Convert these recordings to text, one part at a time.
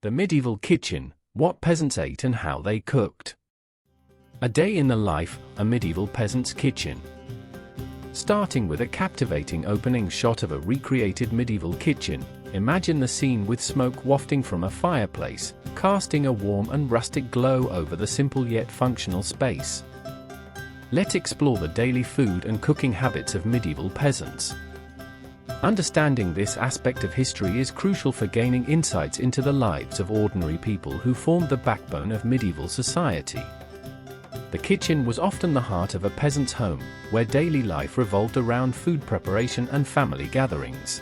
The medieval kitchen, what peasants ate and how they cooked. A day in the life, a medieval peasant's kitchen. Starting with a captivating opening shot of a recreated medieval kitchen, imagine the scene with smoke wafting from a fireplace, casting a warm and rustic glow over the simple yet functional space. Let's explore the daily food and cooking habits of medieval peasants. Understanding this aspect of history is crucial for gaining insights into the lives of ordinary people who formed the backbone of medieval society. The kitchen was often the heart of a peasant's home, where daily life revolved around food preparation and family gatherings.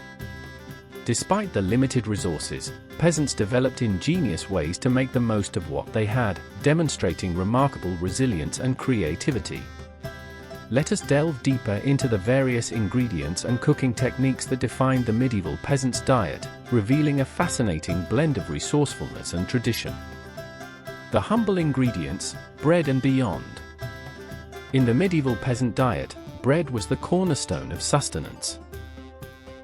Despite the limited resources, peasants developed ingenious ways to make the most of what they had, demonstrating remarkable resilience and creativity. Let us delve deeper into the various ingredients and cooking techniques that defined the medieval peasant's diet, revealing a fascinating blend of resourcefulness and tradition. The humble ingredients, bread and beyond. In the medieval peasant diet, bread was the cornerstone of sustenance.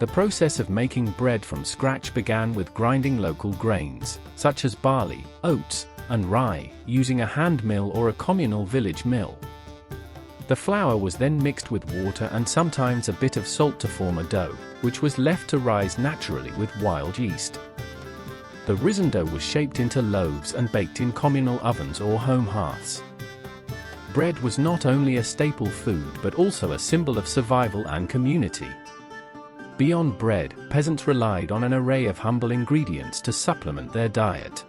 The process of making bread from scratch began with grinding local grains, such as barley, oats, and rye, using a hand mill or a communal village mill. The flour was then mixed with water and sometimes a bit of salt to form a dough, which was left to rise naturally with wild yeast. The risen dough was shaped into loaves and baked in communal ovens or home hearths. Bread was not only a staple food but also a symbol of survival and community. Beyond bread, peasants relied on an array of humble ingredients to supplement their diet.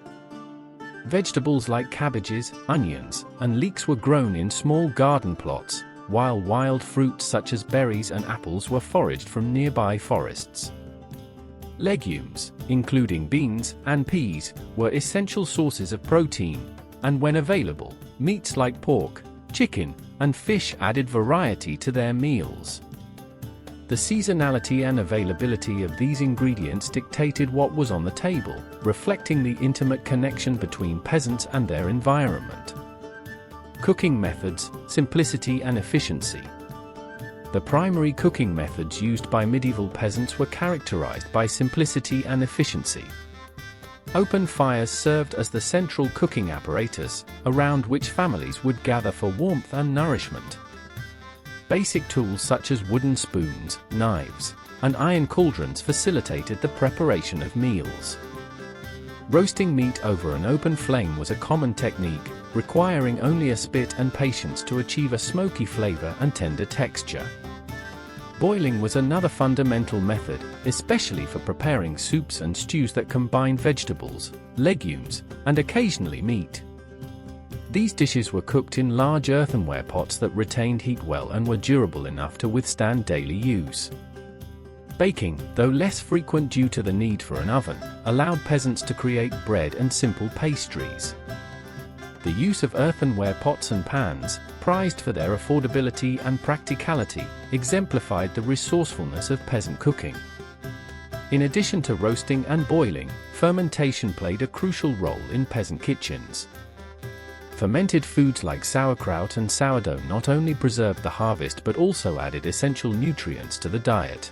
Vegetables like cabbages, onions, and leeks were grown in small garden plots, while wild fruits such as berries and apples were foraged from nearby forests. Legumes, including beans and peas, were essential sources of protein, and when available, meats like pork, chicken, and fish added variety to their meals. The seasonality and availability of these ingredients dictated what was on the table, reflecting the intimate connection between peasants and their environment. Cooking methods, simplicity and efficiency. The primary cooking methods used by medieval peasants were characterized by simplicity and efficiency. Open fires served as the central cooking apparatus, around which families would gather for warmth and nourishment. Basic tools such as wooden spoons, knives, and iron cauldrons facilitated the preparation of meals. Roasting meat over an open flame was a common technique, requiring only a spit and patience to achieve a smoky flavor and tender texture. Boiling was another fundamental method, especially for preparing soups and stews that combined vegetables, legumes, and occasionally meat. These dishes were cooked in large earthenware pots that retained heat well and were durable enough to withstand daily use. Baking, though less frequent due to the need for an oven, allowed peasants to create bread and simple pastries. The use of earthenware pots and pans, prized for their affordability and practicality, exemplified the resourcefulness of peasant cooking. In addition to roasting and boiling, fermentation played a crucial role in peasant kitchens. Fermented foods like sauerkraut and sourdough not only preserved the harvest but also added essential nutrients to the diet.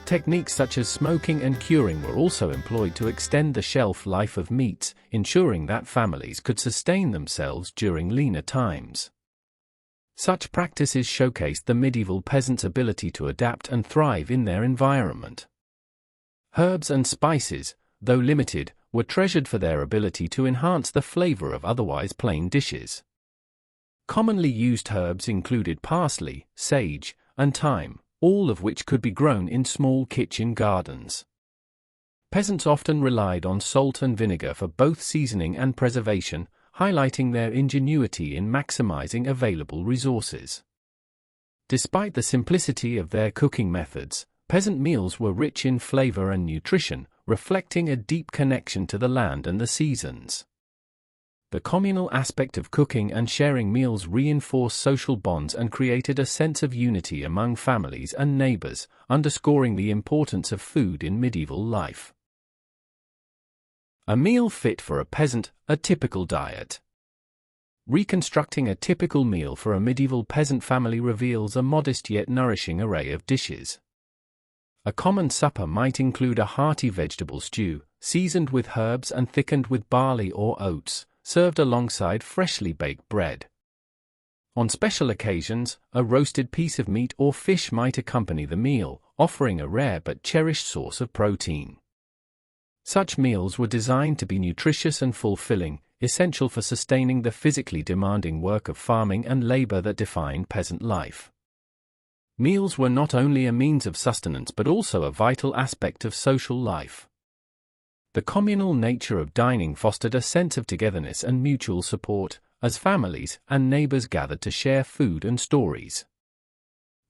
Techniques such as smoking and curing were also employed to extend the shelf life of meats, ensuring that families could sustain themselves during leaner times. Such practices showcased the medieval peasants' ability to adapt and thrive in their environment. Herbs and spices, though limited, were treasured for their ability to enhance the flavor of otherwise plain dishes. Commonly used herbs included parsley, sage, and thyme, all of which could be grown in small kitchen gardens. Peasants often relied on salt and vinegar for both seasoning and preservation, highlighting their ingenuity in maximizing available resources. Despite the simplicity of their cooking methods, peasant meals were rich in flavor and nutrition, reflecting a deep connection to the land and the seasons. The communal aspect of cooking and sharing meals reinforced social bonds and created a sense of unity among families and neighbors, underscoring the importance of food in medieval life. A meal fit for a peasant, a typical diet. Reconstructing a typical meal for a medieval peasant family reveals a modest yet nourishing array of dishes. A common supper might include a hearty vegetable stew, seasoned with herbs and thickened with barley or oats, served alongside freshly baked bread. On special occasions, a roasted piece of meat or fish might accompany the meal, offering a rare but cherished source of protein. Such meals were designed to be nutritious and fulfilling, essential for sustaining the physically demanding work of farming and labor that defined peasant life. Meals were not only a means of sustenance but also a vital aspect of social life. The communal nature of dining fostered a sense of togetherness and mutual support, as families and neighbors gathered to share food and stories.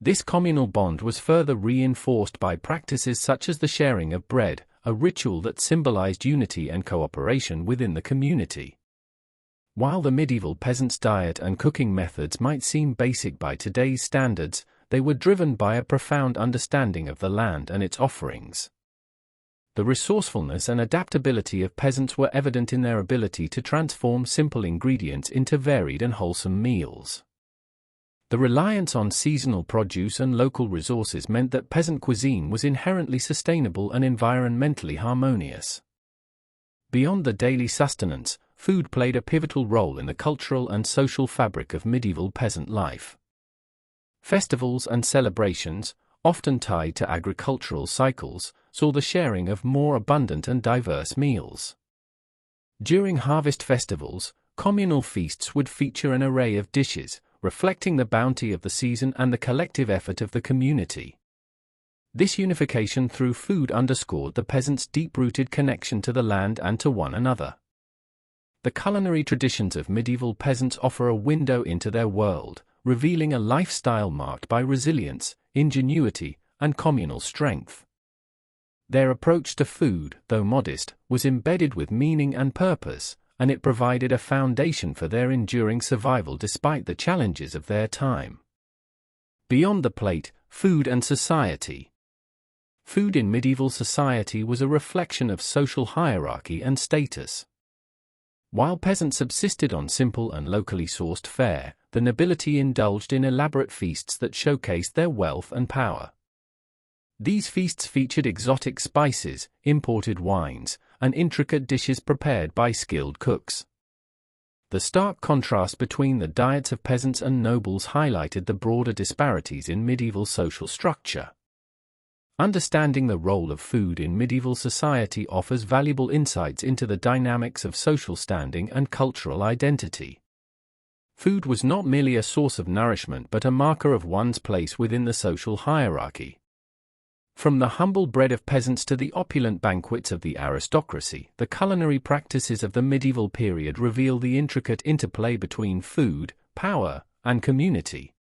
This communal bond was further reinforced by practices such as the sharing of bread, a ritual that symbolized unity and cooperation within the community. While the medieval peasants' diet and cooking methods might seem basic by today's standards, they were driven by a profound understanding of the land and its offerings. The resourcefulness and adaptability of peasants were evident in their ability to transform simple ingredients into varied and wholesome meals. The reliance on seasonal produce and local resources meant that peasant cuisine was inherently sustainable and environmentally harmonious. Beyond the daily sustenance, food played a pivotal role in the cultural and social fabric of medieval peasant life. Festivals and celebrations, often tied to agricultural cycles, saw the sharing of more abundant and diverse meals. During harvest festivals, communal feasts would feature an array of dishes, reflecting the bounty of the season and the collective effort of the community. This unification through food underscored the peasants' deep-rooted connection to the land and to one another. The culinary traditions of medieval peasants offer a window into their world, revealing a lifestyle marked by resilience, ingenuity, and communal strength. Their approach to food, though modest, was embedded with meaning and purpose, and it provided a foundation for their enduring survival despite the challenges of their time. Beyond the plate, food and society. Food in medieval society was a reflection of social hierarchy and status. While peasants subsisted on simple and locally sourced fare, the nobility indulged in elaborate feasts that showcased their wealth and power. These feasts featured exotic spices, imported wines, and intricate dishes prepared by skilled cooks. The stark contrast between the diets of peasants and nobles highlighted the broader disparities in medieval social structure. Understanding the role of food in medieval society offers valuable insights into the dynamics of social standing and cultural identity. Food was not merely a source of nourishment but a marker of one's place within the social hierarchy. From the humble bread of peasants to the opulent banquets of the aristocracy, the culinary practices of the medieval period reveal the intricate interplay between food, power, and community.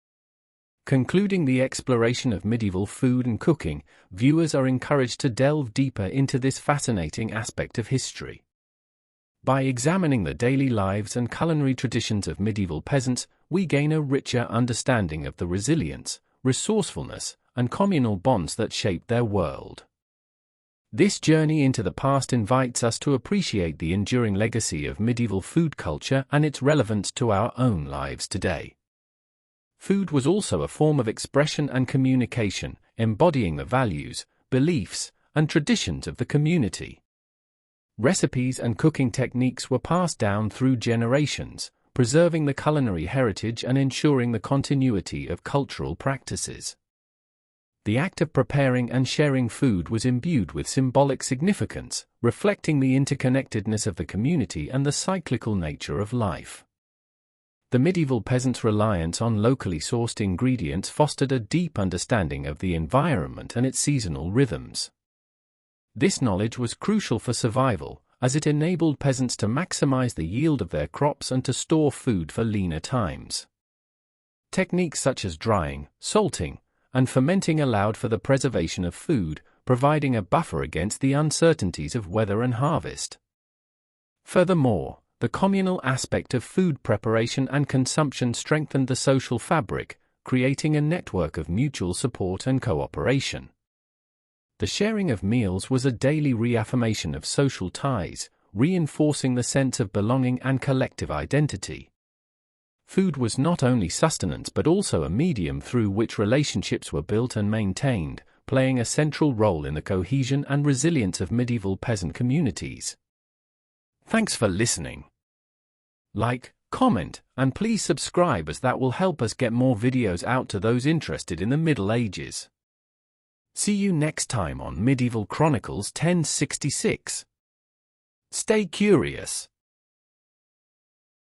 Concluding the exploration of medieval food and cooking, viewers are encouraged to delve deeper into this fascinating aspect of history. By examining the daily lives and culinary traditions of medieval peasants, we gain a richer understanding of the resilience, resourcefulness, and communal bonds that shaped their world. This journey into the past invites us to appreciate the enduring legacy of medieval food culture and its relevance to our own lives today. Food was also a form of expression and communication, embodying the values, beliefs, and traditions of the community. Recipes and cooking techniques were passed down through generations, preserving the culinary heritage and ensuring the continuity of cultural practices. The act of preparing and sharing food was imbued with symbolic significance, reflecting the interconnectedness of the community and the cyclical nature of life. The medieval peasants' reliance on locally sourced ingredients fostered a deep understanding of the environment and its seasonal rhythms. This knowledge was crucial for survival, as it enabled peasants to maximize the yield of their crops and to store food for leaner times. Techniques such as drying, salting, and fermenting allowed for the preservation of food, providing a buffer against the uncertainties of weather and harvest. Furthermore, the communal aspect of food preparation and consumption strengthened the social fabric, creating a network of mutual support and cooperation. The sharing of meals was a daily reaffirmation of social ties, reinforcing the sense of belonging and collective identity. Food was not only sustenance but also a medium through which relationships were built and maintained, playing a central role in the cohesion and resilience of medieval peasant communities. Thanks for listening. Like, comment, and please subscribe, as that will help us get more videos out to those interested in the Middle Ages. See you next time on Medieval Chronicles 1066. Stay curious.